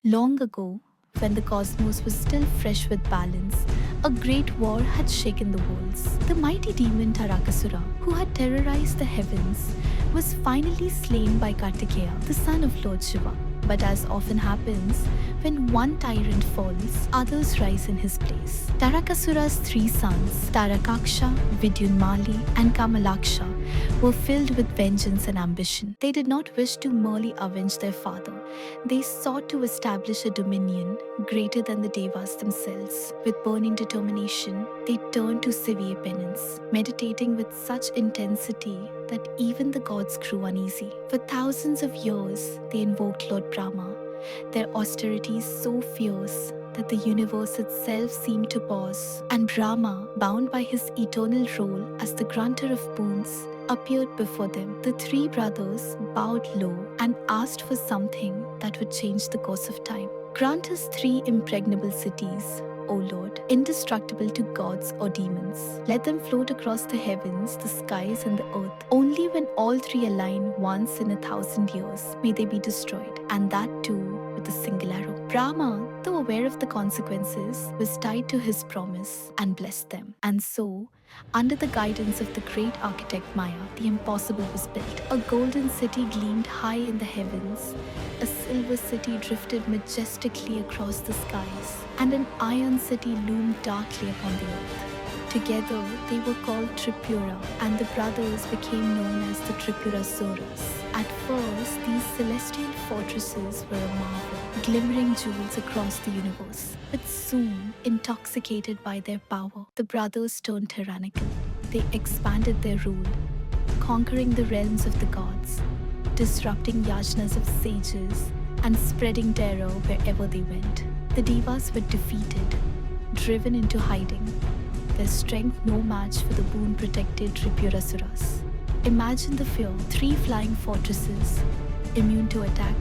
Long ago, when the cosmos was still fresh with balance, a great war had shaken the worlds. The mighty demon Tarakasura, who had terrorized the heavens, was finally slain by Kartikeya, the son of Lord Shiva. But as often happens, when one tyrant falls, others rise in his place. Tarakasura's three sons, Tarakaksha, Vidyunmali, and Kamalaksha, were filled with vengeance and ambition. They did not wish to merely avenge their father. They sought to establish a dominion greater than the Devas themselves. With burning determination, they turned to severe penance, meditating with such intensity that even the gods grew uneasy. For thousands of years, they invoked Lord Brahma, their austerities so fierce that the universe itself seemed to pause, and Brahma, bound by his eternal role as the granter of boons, appeared before them. The three brothers bowed low and asked for something that would change the course of time. Grant us three impregnable cities, O Lord, indestructible to gods or demons. Let them float across the heavens, the skies, and the earth. Only when all three align once in 1,000 years may they be destroyed, and that too with a single arrow. Brahma, though aware of the consequences, was tied to his promise and blessed them. And so, under the guidance of the great architect Maya, the impossible was built. A golden city gleamed high in the heavens, a silver city drifted majestically across the skies, and an iron city loomed darkly upon the earth. Together, they were called Tripura, and the brothers became known as the Tripurasuras. At first, these celestial fortresses were a marvel, glimmering jewels across the universe. But soon, intoxicated by their power, the brothers turned tyrannical. They expanded their rule, conquering the realms of the gods, disrupting yajnas of sages, and spreading terror wherever they went. The Devas were defeated, driven into hiding, their strength no match for the boon-protected Tripurasuras. Imagine the fear: three flying fortresses, immune to attack,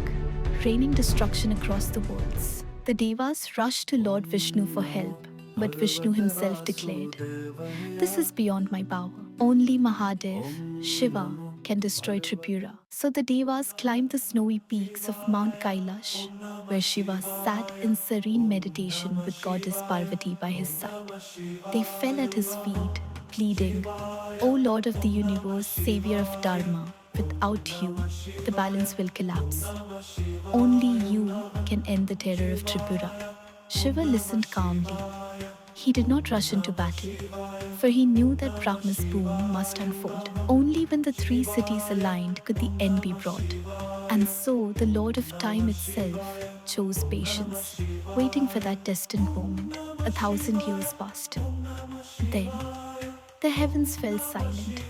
raining destruction across the worlds. The Devas rushed to Lord Vishnu for help, but Vishnu himself declared, "This is beyond my power. Only Mahadev, Shiva, can destroy Tripura." So the Devas climbed the snowy peaks of Mount Kailash, where Shiva sat in serene meditation with goddess Parvati by his side. They fell at his feet, pleading, "O Lord of the universe, savior of Dharma, without you, the balance will collapse. Only you can end the terror of Tripura." Shiva listened calmly. He did not rush into battle, for he knew that Brahma's boon must unfold. Only when the three cities aligned could the end be brought. And so the Lord of Time itself chose patience, waiting for that destined moment. 1,000 years passed. Then, the heavens fell silent.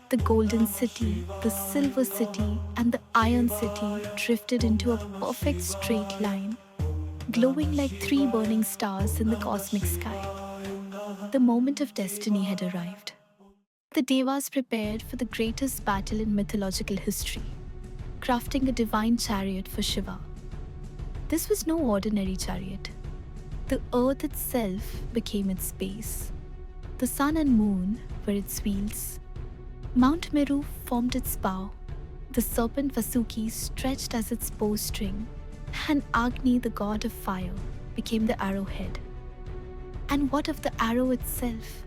The golden city, the silver city, and the iron city drifted into a perfect straight line, glowing like three burning stars in the cosmic sky. The moment of destiny had arrived. The Devas prepared for the greatest battle in mythological history, crafting a divine chariot for Shiva. This was no ordinary chariot. The earth itself became its base. The sun and moon were its wheels. Mount Meru formed its bow. The serpent Vasuki stretched as its bowstring, and Agni, the god of fire, became the arrowhead. And what of the arrow itself?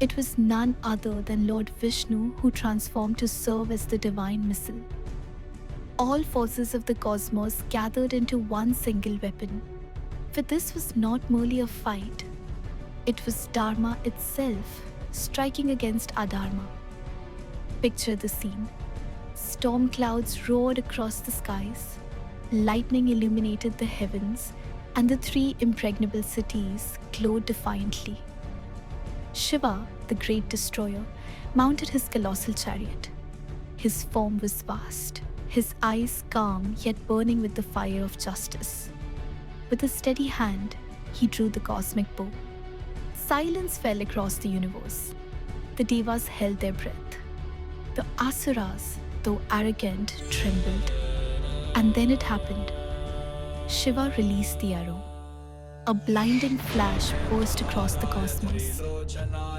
It was none other than Lord Vishnu, who transformed to serve as the divine missile. All forces of the cosmos gathered into one single weapon. For this was not merely a fight. It was Dharma itself striking against Adharma. Picture the scene. Storm clouds roared across the skies. Lightning illuminated the heavens, and the three impregnable cities glowed defiantly. Shiva, the great destroyer, mounted his colossal chariot. His form was vast, his eyes calm yet burning with the fire of justice. With a steady hand, he drew the cosmic bow. Silence fell across the universe. The Devas held their breath. The Asuras, though arrogant, trembled. And then it happened. Shiva released the arrow. A blinding flash burst across the cosmos.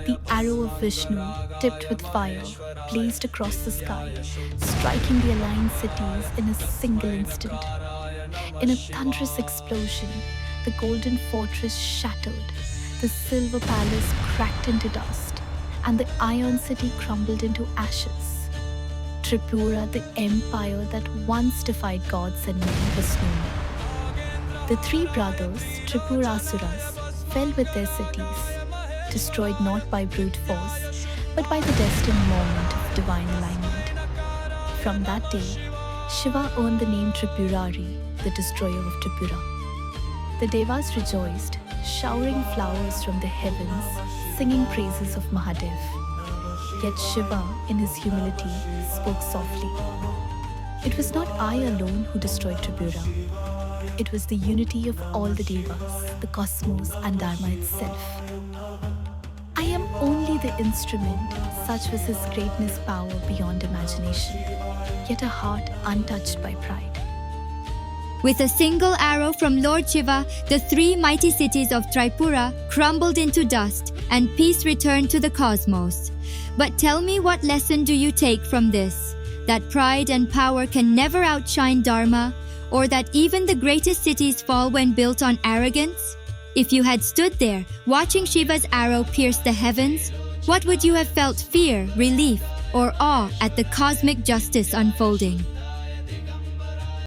The arrow of Vishnu, tipped with fire, blazed across the sky, striking the aligned cities in a single instant. In a thunderous explosion, the golden fortress shattered, the silver palace cracked into dust, and the iron city crumbled into ashes. Tripura, the empire that once defied gods and men, was no more. The three brothers, Tripurasuras, fell with their cities, destroyed not by brute force, but by the destined moment of divine alignment. From that day, Shiva earned the name Tripurari, the destroyer of Tripura. The Devas rejoiced, showering flowers from the heavens, singing praises of Mahadev. Yet Shiva, in his humility, spoke softly. It was not I alone who destroyed Tripura. It was the unity of all the Devas, the cosmos, and Dharma itself. I am only the instrument, such was his greatness power beyond imagination, yet a heart untouched by pride. With a single arrow from Lord Shiva, the three mighty cities of Tripura crumbled into dust, and peace returned to the cosmos. But tell me, what lesson do you take from this? That pride and power can never outshine Dharma, or that even the greatest cities fall when built on arrogance? If you had stood there, watching Shiva's arrow pierce the heavens, what would you have felt, fear, relief, or awe at the cosmic justice unfolding?